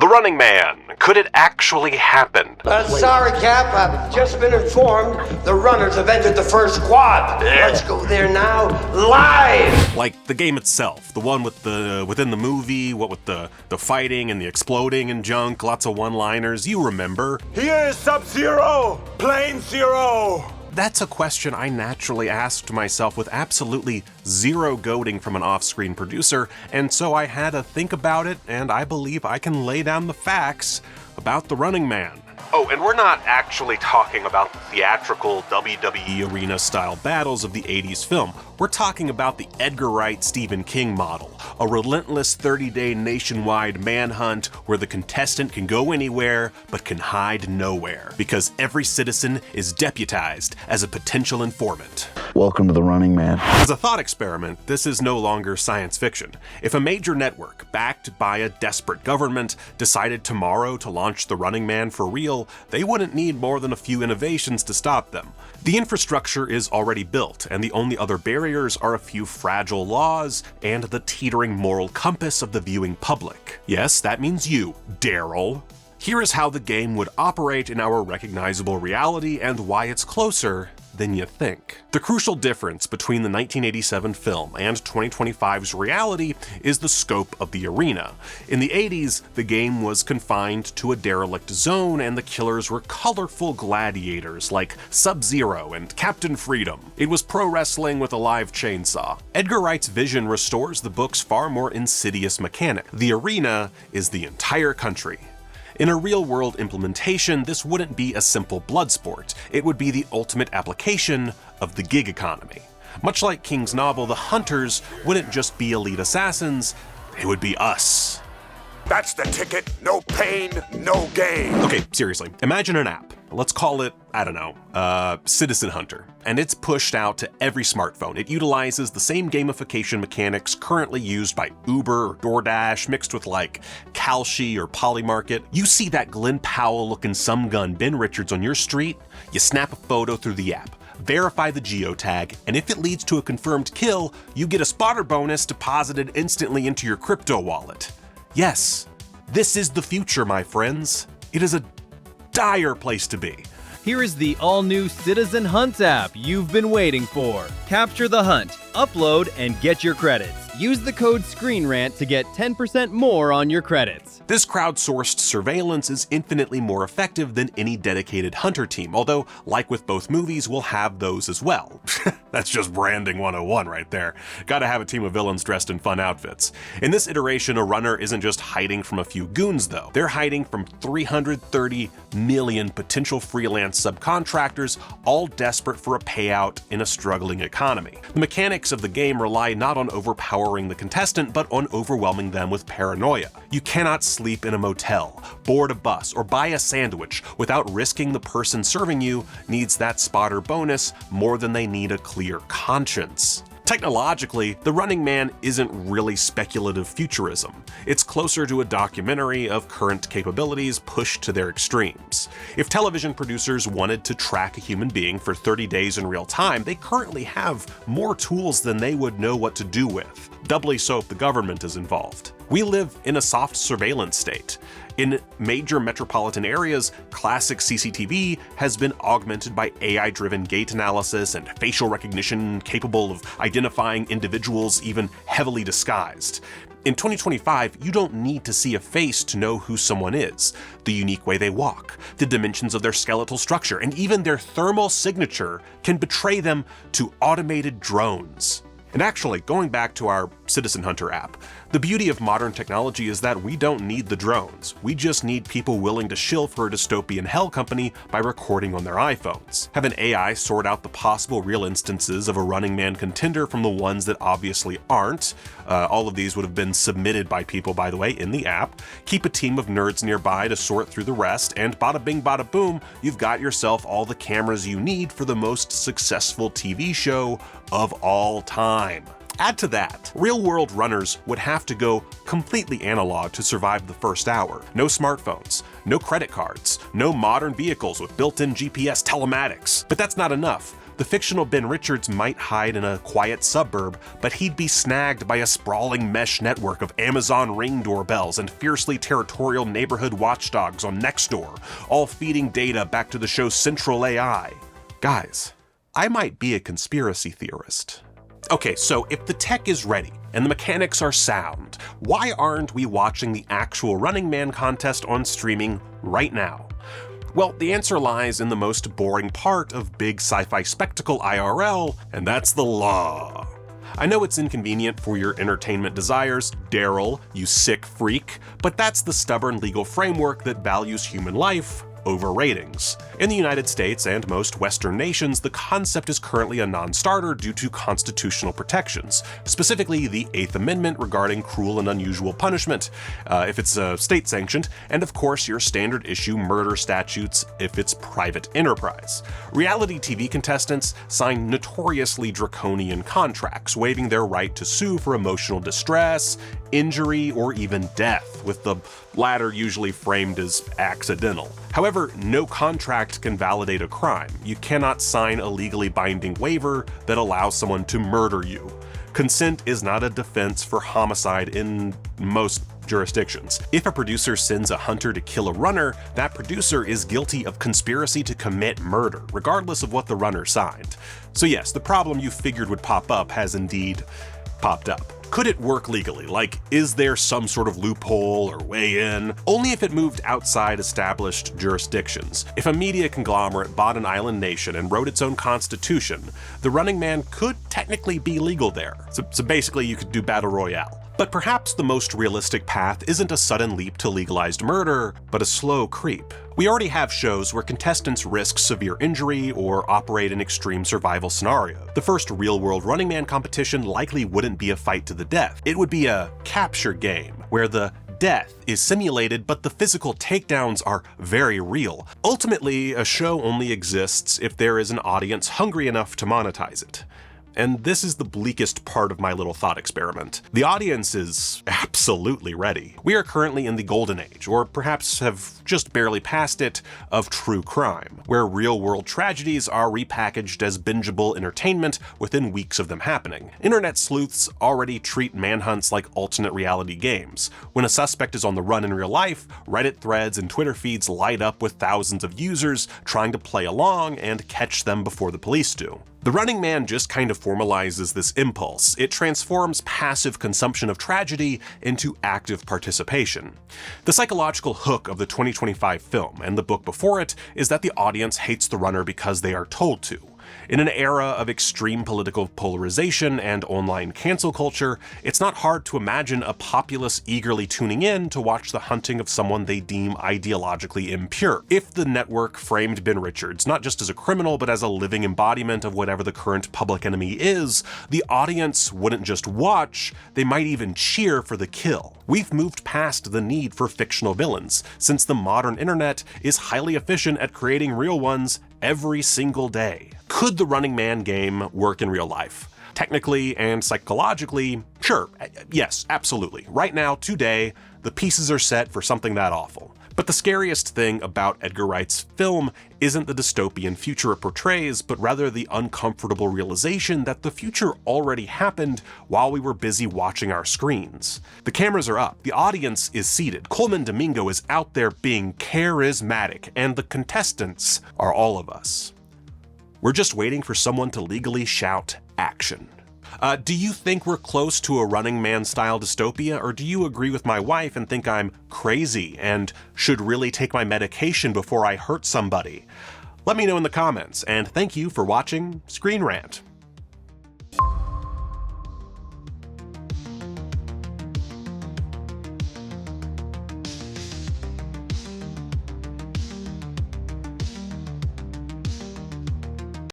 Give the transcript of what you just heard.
The Running Man. Could it actually happen? Sorry, Cap. I've just been informed the runners have entered the first quad. Let's go there now, live! Like the game itself, the one with within the movie, what with the fighting and the exploding and junk, lots of one-liners, you remember. Here is Sub-Zero! Plane Zero! That's a question I naturally asked myself with absolutely zero goading from an off-screen producer, and so I had to think about it, and I believe I can lay down the facts about The Running Man. Oh, and we're not actually talking about the theatrical WWE arena-style battles of the 80s film. We're talking about the Edgar Wright Stephen King model, a relentless 30-day nationwide manhunt where the contestant can go anywhere but can hide nowhere, because every citizen is deputized as a potential informant. Welcome to The Running Man. As a thought experiment, this is no longer science fiction. If a major network, backed by a desperate government, decided tomorrow to launch The Running Man for real, they wouldn't need more than a few innovations to stop them. The infrastructure is already built, and the only other barriers are a few fragile laws and the teetering moral compass of the viewing public. Yes, that means you, Daryl. Here is how the game would operate in our recognizable reality and why it's closer than you think. The crucial difference between the 1987 film and 2025's reality is the scope of the arena. In the 80s, the game was confined to a derelict zone and the killers were colorful gladiators like Sub-Zero and Captain Freedom. It was pro wrestling with a live chainsaw. Edgar Wright's vision restores the book's far more insidious mechanic. The arena is the entire country. In a real-world implementation, this wouldn't be a simple blood sport. It would be the ultimate application of the gig economy. Much like King's novel, the hunters wouldn't just be elite assassins, they would be us. That's the ticket. No pain, no gain. Okay, seriously, imagine an app. Let's call it, I don't know, Citizen Hunter. And it's pushed out to every smartphone. It utilizes the same gamification mechanics currently used by Uber or DoorDash, mixed with like Kalshi or Polymarket. You see that Glenn Powell-looking some gun Ben Richards on your street, you snap a photo through the app, verify the geotag, and if it leads to a confirmed kill, you get a spotter bonus deposited instantly into your crypto wallet. Yes, this is the future, my friends. It is a dire place to be. Here is the all-new Citizen Hunt app you've been waiting for. Capture the hunt, upload, and get your credits. Use the code ScreenRant to get 10% more on your credits. This crowdsourced surveillance is infinitely more effective than any dedicated hunter team, although, like with both movies, we'll have those as well. That's just branding 101 right there. Gotta have a team of villains dressed in fun outfits. In this iteration, a runner isn't just hiding from a few goons, though. They're hiding from 330 million potential freelance subcontractors, all desperate for a payout in a struggling economy. The mechanics of the game rely not on overpowering the contestant, but on overwhelming them with paranoia. You cannot sleep in a motel, board a bus, or buy a sandwich without risking the person serving you needs that spotter bonus more than they need a clear conscience. Technologically, The Running Man isn't really speculative futurism. It's closer to a documentary of current capabilities pushed to their extremes. If television producers wanted to track a human being for 30 days in real time, they currently have more tools than they would know what to do with. Doubly so if the government is involved. We live in a soft surveillance state. In major metropolitan areas, classic CCTV has been augmented by AI-driven gait analysis and facial recognition capable of identifying individuals even heavily disguised. In 2025, you don't need to see a face to know who someone is. The unique way they walk, the dimensions of their skeletal structure, and even their thermal signature can betray them to automated drones. And actually, going back to our Citizen Hunter app, the beauty of modern technology is that we don't need the drones. We just need people willing to shill for a dystopian hell company by recording on their iPhones. Have an AI sort out the possible real instances of a Running Man contender from the ones that obviously aren't. All of these would have been submitted by people, by the way, in the app. Keep a team of nerds nearby to sort through the rest, and bada bing bada boom, you've got yourself all the cameras you need for the most successful TV show of all time. Add to that, real-world runners would have to go completely analog to survive the first hour. No smartphones, no credit cards, no modern vehicles with built-in GPS telematics. But that's not enough. The fictional Ben Richards might hide in a quiet suburb, but he'd be snagged by a sprawling mesh network of Amazon Ring doorbells and fiercely territorial neighborhood watchdogs on Nextdoor, all feeding data back to the show's central AI. Guys, I might be a conspiracy theorist. Okay, so if the tech is ready and the mechanics are sound, why aren't we watching the actual Running Man contest on streaming right now? Well, the answer lies in the most boring part of big sci-fi spectacle IRL, and that's the law. I know it's inconvenient for your entertainment desires, Daryl, you sick freak, but that's the stubborn legal framework that values human life over ratings. In the United States and most Western nations, the concept is currently a non-starter due to constitutional protections, specifically the 8th Amendment regarding cruel and unusual punishment, if it's state-sanctioned, and of course your standard issue murder statutes if it's private enterprise. Reality TV contestants sign notoriously draconian contracts, waiving their right to sue for emotional distress, injury, or even death, with the latter usually framed as accidental. However, no contract can validate a crime. You cannot sign a legally binding waiver that allows someone to murder you. Consent is not a defense for homicide in most jurisdictions. If a producer sends a hunter to kill a runner, that producer is guilty of conspiracy to commit murder, regardless of what the runner signed. So yes, the problem you figured would pop up has indeed popped up. Could it work legally? Like, is there some sort of loophole or way in? Only if it moved outside established jurisdictions. If a media conglomerate bought an island nation and wrote its own constitution, the Running Man could technically be legal there. So basically you could do Battle Royale. But perhaps the most realistic path isn't a sudden leap to legalized murder, but a slow creep. We already have shows where contestants risk severe injury or operate in extreme survival scenarios. The first real-world Running Man competition likely wouldn't be a fight to the death. It would be a capture game, where the death is simulated, but the physical takedowns are very real. Ultimately, a show only exists if there is an audience hungry enough to monetize it. And this is the bleakest part of my little thought experiment. The audience is absolutely ready. We are currently in the golden age, or perhaps have just barely passed it, of true crime, where real-world tragedies are repackaged as bingeable entertainment within weeks of them happening. Internet sleuths already treat manhunts like alternate reality games. When a suspect is on the run in real life, Reddit threads and Twitter feeds light up with thousands of users trying to play along and catch them before the police do. The Running Man just kind of formalizes this impulse. It transforms passive consumption of tragedy into active participation. The psychological hook of the 2025 film and the book before it is that the audience hates the runner because they are told to. In an era of extreme political polarization and online cancel culture, it's not hard to imagine a populace eagerly tuning in to watch the hunting of someone they deem ideologically impure. If the network framed Ben Richards not just as a criminal but as a living embodiment of whatever the current public enemy is, the audience wouldn't just watch, they might even cheer for the kill. We've moved past the need for fictional villains, since the modern internet is highly efficient at creating real ones every single day. Could the Running Man game work in real life? Technically and psychologically, sure, yes, absolutely. Right now, today, the pieces are set for something that awful. But the scariest thing about Edgar Wright's film isn't the dystopian future it portrays, but rather the uncomfortable realization that the future already happened while we were busy watching our screens. The cameras are up, the audience is seated, Coleman Domingo is out there being charismatic, and the contestants are all of us. We're just waiting for someone to legally shout action. Do you think we're close to a Running Man style dystopia, or do you agree with my wife and think I'm crazy and should really take my medication before I hurt somebody? Let me know in the comments, and thank you for watching ScreenRant.